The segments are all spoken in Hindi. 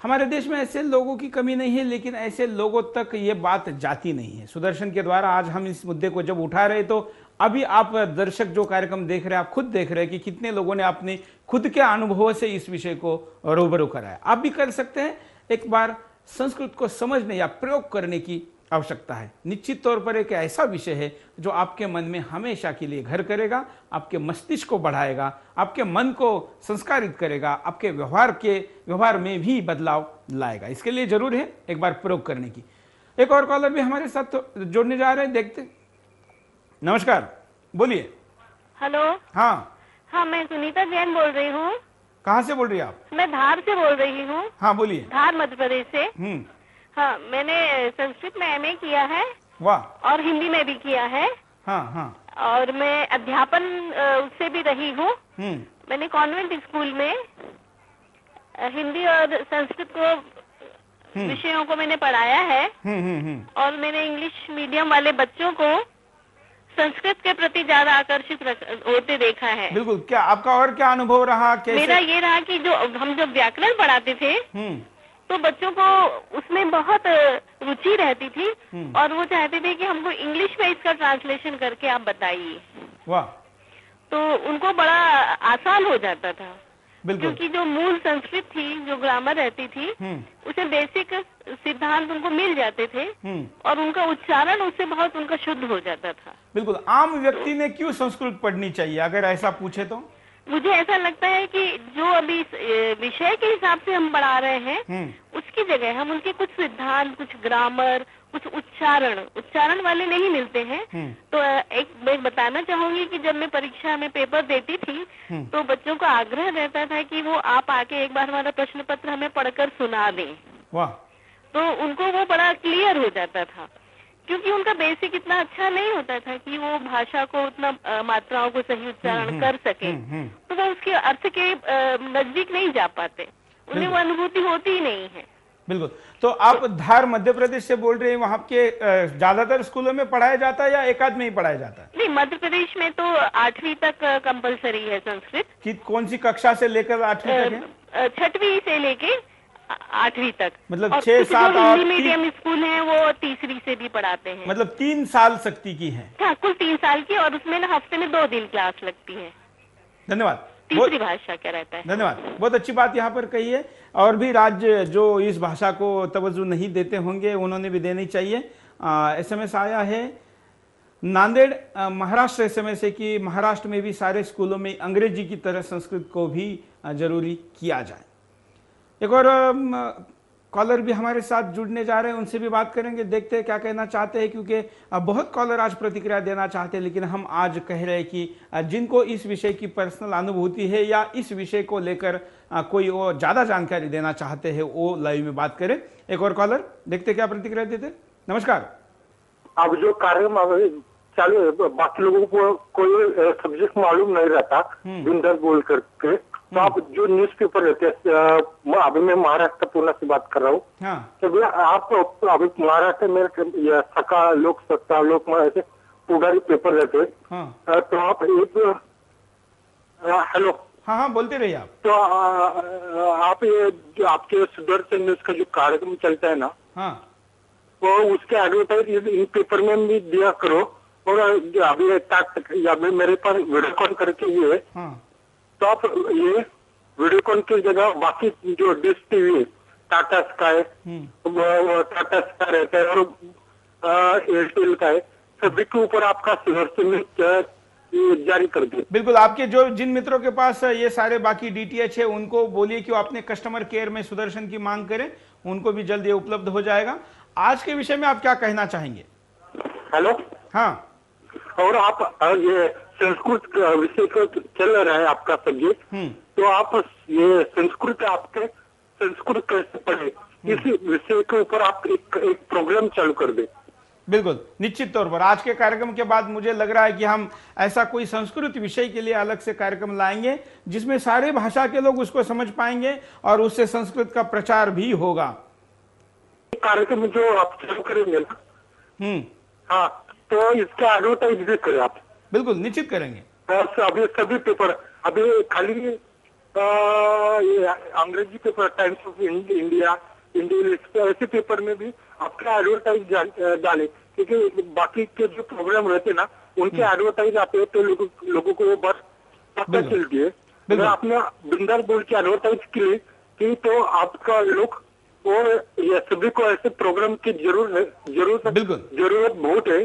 हमारे देश में ऐसे लोगों की कमी नहीं है, लेकिन ऐसे लोगों तक ये बात जाती नहीं है। सुदर्शन के द्वारा आज हम इस मुद्दे को जब उठा रहे तो अभी आप दर्शक जो कार्यक्रम देख रहे हैं, आप खुद देख रहे हैं कि कितने लोगों ने अपने खुद के अनुभवों से इस विषय को रूबरू कराया। आप भी कर सकते हैं। एक बार संस्कृत को समझने या प्रयोग करने की आवश्यकता है। निश्चित तौर पर एक ऐसा विषय है जो आपके मन में हमेशा के लिए घर करेगा, आपके मस्तिष्क को बढ़ाएगा, आपके मन को संस्कारित करेगा, आपके व्यवहार में भी बदलाव लाएगा। इसके लिए जरूर है एक बार प्रयोग करने की। एक और कॉलर भी हमारे साथ जोड़ने जा रहे हैं, देखते। नमस्कार, बोलिए। हेलो। हाँ, मैं सुनीता जैन बोल रही हूँ। कहाँ से बोल रही है आप? मैं धार से बोल रही हूँ। हाँ, बोलिए। धार मध्य प्रदेश से। हाँ, मैंने संस्कृत में एमए किया है। वाह। और हिंदी में भी किया है। हाँ। और मैं अध्यापन उससे भी रही हूँ। मैंने कॉन्वेंट स्कूल में हिंदी और संस्कृत को विषयों को मैंने पढ़ाया है। और मैंने इंग्लिश मीडियम वाले बच्चों को संस्कृत के प्रति ज्यादा आकर्षित होते देखा है। बिल्कुल। क्या आपका और क्या अनुभव रहा? कैसे? मेरा ये रहा कि जो हम जब व्याकरण पढ़ाते थे तो बच्चों को उसमें बहुत रुचि रहती थी और वो चाहते थे कि हमको इंग्लिश में इसका ट्रांसलेशन करके आप बताइए। वाह। तो उनको बड़ा आसान हो जाता था। बिल्कुल। क्योंकि जो मूल संस्कृत थी, जो ग्रामर रहती थी, उसे बेसिक सिद्धांत उनको मिल जाते थे और उनका उच्चारण उससे बहुत उनका शुद्ध हो जाता था। बिल्कुल। आम व्यक्ति ने क्यों संस्कृत पढ़नी चाहिए, अगर ऐसा पूछे तो? मुझे ऐसा लगता है कि जो अभी विषय के हिसाब से हम पढ़ा रहे हैं उसकी जगह हम उनके कुछ सिद्धांत, कुछ ग्रामर, कुछ उच्चारण वाले नहीं मिलते हैं। तो एक मैं बताना चाहूंगी कि जब मैं परीक्षा में पेपर देती थी तो बच्चों का आग्रह रहता था कि वो आप आके एक बार हमारा प्रश्न पत्र हमें पढ़कर सुना दें। वाह। तो उनको वो बड़ा क्लियर हो जाता था, क्योंकि उनका बेसिक इतना अच्छा नहीं होता था कि वो भाषा को उतना मात्राओं को सही उच्चारण कर सके। तो वो उसके अर्थ के नजदीक नहीं जा पाते, उन्हें वो अनुभूति होती ही नहीं है। बिल्कुल। तो आप धार मध्य प्रदेश से बोल रहे हैं, वहाँ के ज्यादातर स्कूलों में पढ़ाया जाता है या एकाध में ही पढ़ाया जाता है? नहीं, मध्य प्रदेश में तो 8वीं तक कंपलसरी है संस्कृत। कि कौन सी कक्षा से लेकर 8वीं तक है? 6वीं से लेके 8वीं तक। मतलब 6-7 और हिंदी मीडियम स्कूल है वो 3री से भी पढ़ाते हैं। मतलब 3 साल सख्ती की है। हाँ, कुल 3 साल की, और उसमें ना हफ्ते में 2 दिन क्लास लगती है। धन्यवाद। तीसरी भाषा क्या रहता है। धन्यवाद। बहुत अच्छी बात यहाँ पर कही है। और भी राज्य जो इस भाषा को तवज्जो नहीं देते होंगे, उन्होंने भी देनी चाहिए। SMS आया है नांदेड़ महाराष्ट्र SMS है कि महाराष्ट्र में भी सारे स्कूलों में अंग्रेजी की तरह संस्कृत को भी जरूरी किया जाए। एक और कॉलर भी हमारे साथ जुड़ने जा रहे हैं, उनसे भी बात करेंगे, देखते हैं क्या कहना चाहते हैं। क्योंकि बहुत कॉलर आज प्रतिक्रिया देना चाहते हैं, लेकिन हम आज कह रहे हैं कि जिनको इस विषय की पर्सनल अनुभूति है या इस विषय को लेकर कोई वो ज्यादा जानकारी देना चाहते हैं, वो लाइव में बात करें। एक और कॉलर, देखते क्या प्रतिक्रिया देते। नमस्कार। अब जो कार्यक्रम चालू है, बाकी लोगों को कोई सब्जेक्ट मालूम नहीं रहता दिन भर बोल करके, तो आप जो न्यूज़पेपर रहते हैं, अभी मैं महाराष्ट्र पूना से बात कर रहा हूँ। तो भैया आप अभी महाराष्ट्र में सका लोक सत्ता लोक ऐसे पुराने पेपर रहते हैं। तो आप एक हेलो। हाँ, बोलते रहिए आप। तो आप ये जो आपके सुदर्शन न्यूज का जो कार्यक्रम चलता है ना, वो उसके एडवर्टाइज इन पेपर में भी दिया करो। और अभी मेरे पास वीडियो कॉल करके ये तो आप ये वीडियो कॉल की जगह बाकी जो dish TV Tata sky Tata sky रहता है और एयरटेल का है, सभी के ऊपर आपका सुदर्शन जारी कर दिया। बिल्कुल। आपके जो जिन मित्रों के पास ये सारे बाकी DTH है, उनको बोलिए कि वो अपने कस्टमर केयर में सुदर्शन की मांग करें, उनको भी जल्द ये उपलब्ध हो जाएगा। आज के विषय में आप क्या कहना चाहेंगे? हेलो। हाँ। और आप ये संस्कृत विषय को चल रहा है आपका सब्जेक्ट, तो आप ये संस्कृत आपके संस्कृत कैसे पढ़े इस विषय के ऊपर आप एक प्रोग्राम चालू कर दे। बिल्कुल, निश्चित तौर पर आज के कार्यक्रम के बाद मुझे लग रहा है कि हम ऐसा कोई संस्कृत विषय के लिए अलग से कार्यक्रम लाएंगे जिसमें सारे भाषा के लोग उसको समझ पाएंगे और उससे संस्कृत का प्रचार भी होगा। कार्यक्रम जो आप चालू करेंगे ना, हाँ, तो इसका एडवर्टाइज भी करें आप। बिल्कुल, निश्चित करेंगे। अभी सभी पेपर अभी खाली ये अंग्रेजी paper, times of India, Indian express, ऐसे पेपर में भी आपका एडवर्टाइज डाले, क्योंकि बाकी के जो प्रोग्राम रहते ना उनके एडवर्टाइज आते हैं तो लोगों को वो बात पता चलती है। अगर आपने बिंदास बोल के एडवर्टाइज की तो आपका लोग और ये सभी को ऐसे प्रोग्राम की जरूरत बहुत है।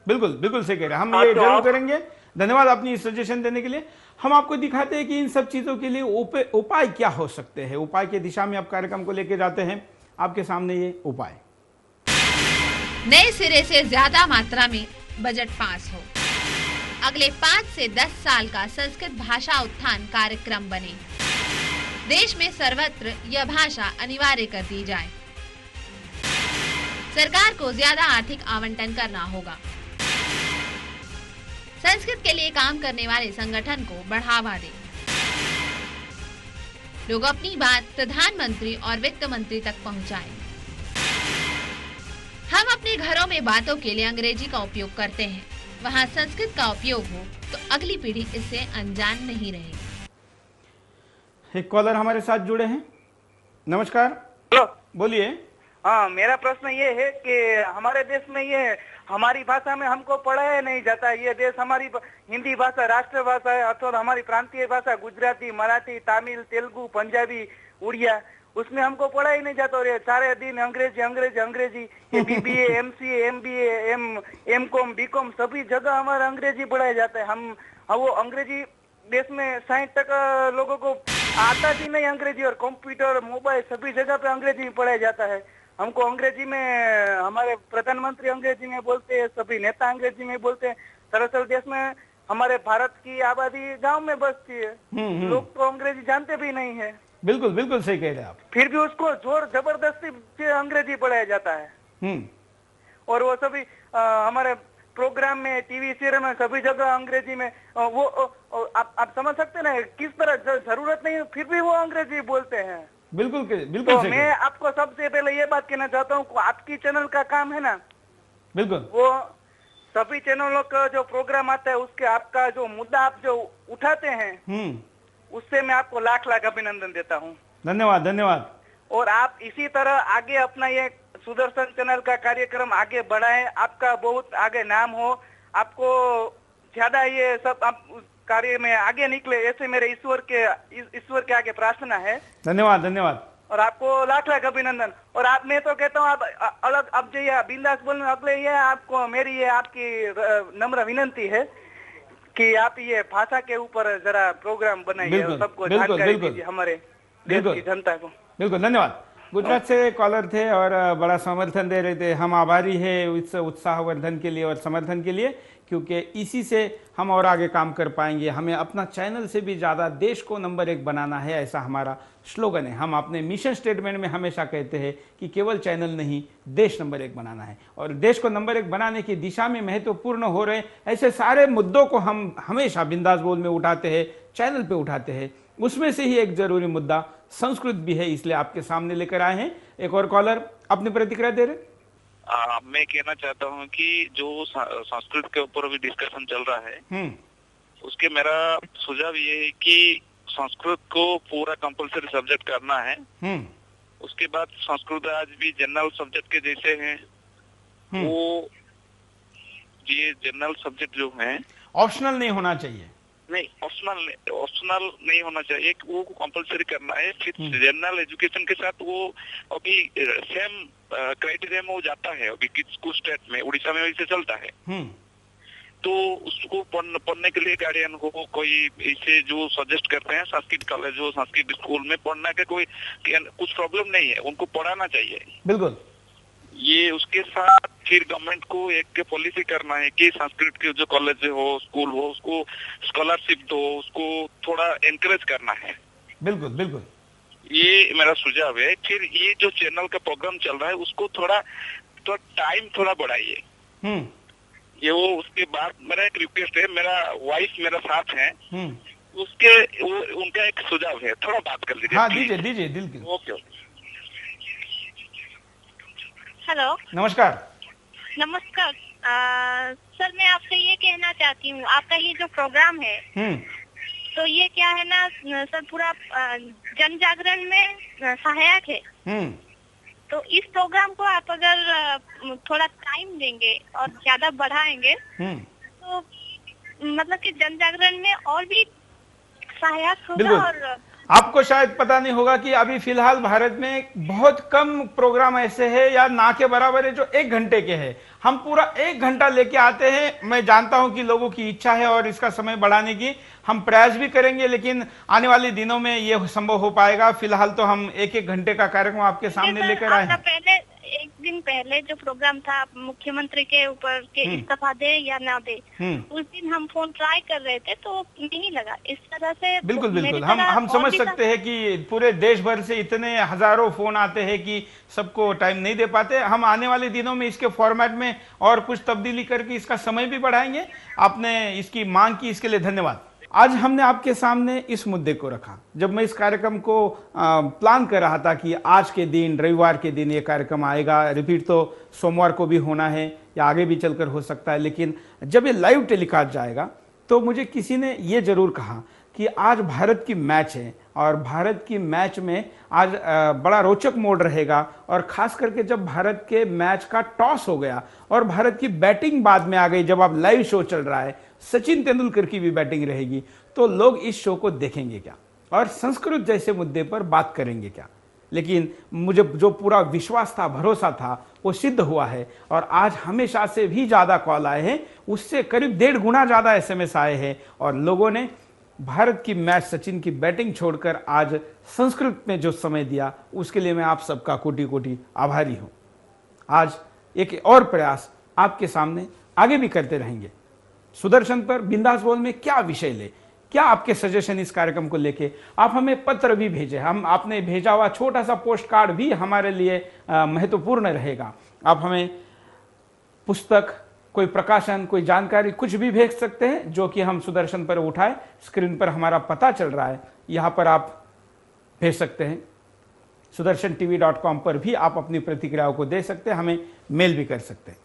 बिल्कुल बिल्कुल सही कह रहे हैं, हम ये जरूर करेंगे। धन्यवाद अपनी सजेशन देने के लिए। हम आपको दिखाते हैं कि इन सब चीजों के लिए उपाय क्या हो सकते हैं। उपाय के दिशा में आप कार्यक्रम को लेकर जाते हैं। आपके सामने ये उपाय। नए सिरे से ज्यादा मात्रा में बजट पास हो। अगले 5 से 10 साल का संस्कृत भाषा उत्थान कार्यक्रम बने। देश में सर्वत्र यह भाषा अनिवार्य कर दी जाए। सरकार को ज्यादा आर्थिक आवंटन करना होगा। संस्कृत के लिए काम करने वाले संगठन को बढ़ावा दे। लोग अपनी बात प्रधानमंत्री और वित्त मंत्री तक पहुंचाएं। हम अपने घरों में बातों के लिए अंग्रेजी का उपयोग करते हैं, वहां संस्कृत का उपयोग हो तो अगली पीढ़ी इससे अनजान नहीं रहेगी। एक कॉलर हमारे साथ जुड़े हैं। नमस्कार। हेलो, बोलिए। हाँ, मेरा प्रश्न ये है कि हमारे देश में ये हमारी भाषा में हमको पढ़ाया नहीं जाता। ये देश हमारी हिंदी भाषा राष्ट्र भाषा है, अथवा हमारी प्रांतीय भाषा गुजराती, मराठी, तमिल, तेलुगु, पंजाबी, उड़िया, उसमें हमको पढ़ा ही नहीं जाता। और ये सारे दिन अंग्रेजी अंग्रेजी अंग्रेजी, ये BBA, MCA, MBA, M.Com, B.Com सभी जगह हमारा अंग्रेजी पढ़ाया जाता है। हम वो अंग्रेजी देश में 60% लोगों को आता भी नहीं अंग्रेजी, और कंप्यूटर, मोबाइल सभी जगह पे अंग्रेजी में पढ़ाया जाता है। हमको अंग्रेजी में, हमारे प्रधानमंत्री अंग्रेजी में बोलते हैं, सभी नेता अंग्रेजी में बोलते हैं। दरअसल देश में हमारे भारत की आबादी गांव में बसती है, लोग तो अंग्रेजी जानते भी नहीं है। बिल्कुल बिल्कुल सही कह रहे हैं आप। फिर भी उसको जोर जबरदस्ती से अंग्रेजी पढ़ाया जाता है। और वो सभी हमारे प्रोग्राम में, टीवी सीरियल में सभी जगह अंग्रेजी में, वो आप समझ सकते हैं ना किस तरह जरूरत नहीं फिर भी वो अंग्रेजी बोलते हैं। बिल्कुल बिल्कुल। तो मैं आपको सबसे पहले ये बात कहना चाहता हूँ, आपकी चैनल का काम है ना, बिल्कुल वो सभी चैनलों का जो प्रोग्राम आता है उसके आपका जो मुद्दा आप जो उठाते हैं, उससे मैं आपको लाख लाख अभिनंदन देता हूँ। धन्यवाद धन्यवाद। और आप इसी तरह आगे अपना ये सुदर्शन चैनल का कार्यक्रम आगे बढ़ाएं, आपका बहुत आगे नाम हो, आपको ज्यादा ये सब आप कार्य में आगे निकले, ऐसे मेरे ईश्वर के आगे प्रार्थना है। धन्यवाद धन्यवाद। और आपको लाख लाख अभिनंदन। और आप, मैं तो कहता हूँ आप अलग अब जो ये बिंदास बोलने अगले, ये आपको मेरी ये आपकी नम्र विनंती है कि आप ये भाषा के ऊपर जरा प्रोग्राम बनाइए, सबको जानकारी दीजिए, हमारे देश की जनता को। बिल्कुल धन्यवाद। गुजरात से कॉलर थे और बड़ा समर्थन दे रहे थे। हम आभारी है इस उत्साहवर्धन के लिए और समर्थन के लिए, क्योंकि इसी से हम और आगे काम कर पाएंगे। हमें अपना चैनल से भी ज़्यादा देश को नंबर 1 बनाना है, ऐसा हमारा स्लोगन है। हम अपने मिशन स्टेटमेंट में हमेशा कहते हैं कि केवल चैनल नहीं, देश नंबर 1 बनाना है। और देश को नंबर 1 बनाने की दिशा में महत्वपूर्ण हो रहे ऐसे सारे मुद्दों को हम हमेशा बिंदास बोल में उठाते हैं, चैनल पे उठाते हैं। उसमें से ही एक जरूरी मुद्दा संस्कृत भी है, इसलिए आपके सामने लेकर आए हैं। एक और कॉलर अपनी प्रतिक्रिया दे रहे। मैं कहना चाहता हूँ कि जो संस्कृत के ऊपर अभी डिस्कशन चल रहा है, उसके मेरा सुझाव ये है कि संस्कृत को पूरा कंपलसरी सब्जेक्ट करना है। उसके बाद संस्कृत आज भी जनरल सब्जेक्ट के जैसे हैं, वो ये जनरल सब्जेक्ट जो है ऑप्शनल नहीं होना चाहिए। नहीं, ऑप्शनल नहीं होना चाहिए, वो कंपलसरी करना है। फिर जनरल एजुकेशन के साथ वो अभी सेम क्राइटेरिया में वो जाता है। अभी कुछ स्टेट में, उड़ीसा में वैसे चलता है। तो उसको पढ़ने के लिए गार्डियन को कोई ऐसे जो सजेस्ट करते हैं, संस्कृत कॉलेज हो, संस्कृत स्कूल में पढ़ना के कोई कुछ प्रॉब्लम नहीं है, उनको पढ़ाना चाहिए। बिल्कुल। ये उसके साथ फिर गवर्नमेंट को एक पॉलिसी करना है कि संस्कृत के जो कॉलेज हो, स्कूल हो, उसको स्कॉलरशिप दो, उसको थोड़ा एनकरेज करना है। बिल्कुल बिल्कुल, ये मेरा सुझाव है। फिर ये जो चैनल का प्रोग्राम चल रहा है उसको थोड़ा टाइम थोड़ा बढ़ाइए। ये वो उसके बाद मेरा एक रिक्वेस्ट है, मेरा वाइफ मेरा साथ है, उसके उनका एक सुझाव है, थोड़ा बात कर लीजिए। हाँ, दीजिए दिल की। ओके। हेलो, नमस्कार। नमस्कार। सर, मैं आपसे ये कहना चाहती हूँ, आपका ये जो प्रोग्राम है तो ये क्या है ना सर, पूरा जन जागरण में सहायक है। तो इस प्रोग्राम को आप अगर थोड़ा टाइम देंगे और ज्यादा बढ़ाएंगे तो मतलब कि जन जागरण में और भी सहायक होगा। और आपको शायद पता नहीं होगा कि अभी फिलहाल भारत में बहुत कम प्रोग्राम ऐसे हैं या ना के बराबर है जो 1 घंटे के हैं। हम पूरा 1 घंटा लेके आते हैं। मैं जानता हूं कि लोगों की इच्छा है और इसका समय बढ़ाने की हम प्रयास भी करेंगे, लेकिन आने वाले दिनों में ये संभव हो पाएगा। फिलहाल तो हम 1-1 घंटे का कार्यक्रम आपके सामने लेकर आए हैं। पहले 1 दिन पहले जो प्रोग्राम था मुख्यमंत्री के ऊपर के इस्तीफा दे या ना दे, उस दिन हम फोन ट्राई कर रहे थे तो नहीं लगा। इस तरह से बिल्कुल हम समझ सकते हैं कि पूरे देश भर से इतने हजारों फोन आते हैं कि सबको टाइम नहीं दे पाते। हम आने वाले दिनों में इसके फॉर्मेट में और कुछ तब्दीली करके इसका समय भी बढ़ाएंगे। आपने इसकी मांग की, इसके लिए धन्यवाद। आज हमने आपके सामने इस मुद्दे को रखा। जब मैं इस कार्यक्रम को प्लान कर रहा था कि आज के दिन, रविवार के दिन ये कार्यक्रम आएगा, रिपीट तो सोमवार को भी होना है या आगे भी चलकर हो सकता है, लेकिन जब ये लाइव टेलीकास्ट जाएगा तो मुझे किसी ने ये जरूर कहा कि आज भारत की मैच है और भारत की मैच में आज बड़ा रोचक मोड रहेगा। और खास करके जब भारत के मैच का टॉस हो गया और भारत की बैटिंग बाद में आ गई, जब अब लाइव शो चल रहा है, सचिन तेंदुलकर की भी बैटिंग रहेगी, तो लोग इस शो को देखेंगे क्या और संस्कृत जैसे मुद्दे पर बात करेंगे क्या। लेकिन मुझे जो पूरा विश्वास था, भरोसा था, वो सिद्ध हुआ है। और आज हमेशा से भी ज्यादा कॉल आए हैं, उससे करीब 1.5 गुना ज्यादा SMS आए हैं और लोगों ने भारत की मैच, सचिन की बैटिंग छोड़कर आज संस्कृत में जो समय दिया, उसके लिए मैं आप सबका कोटि कोटि आभारी हूं। आज एक और प्रयास आपके सामने आगे भी करते रहेंगे। सुदर्शन पर बिंदास बोल में क्या विषय ले, क्या आपके सजेशन इस कार्यक्रम को लेके, आप हमें पत्र भी भेजें। हम आपने भेजा हुआ छोटा सा पोस्ट कार्ड भी हमारे लिए महत्वपूर्ण रहेगा। आप हमें पुस्तक, कोई प्रकाशन, कोई जानकारी, कुछ भी भेज सकते हैं जो कि हम सुदर्शन पर उठाए। स्क्रीन पर हमारा पता चल रहा है, यहां पर आप भेज सकते हैं। sudarshan tv.com पर भी आप अपनी प्रतिक्रियाओं को दे सकते हैं, हमें मेल भी कर सकते हैं।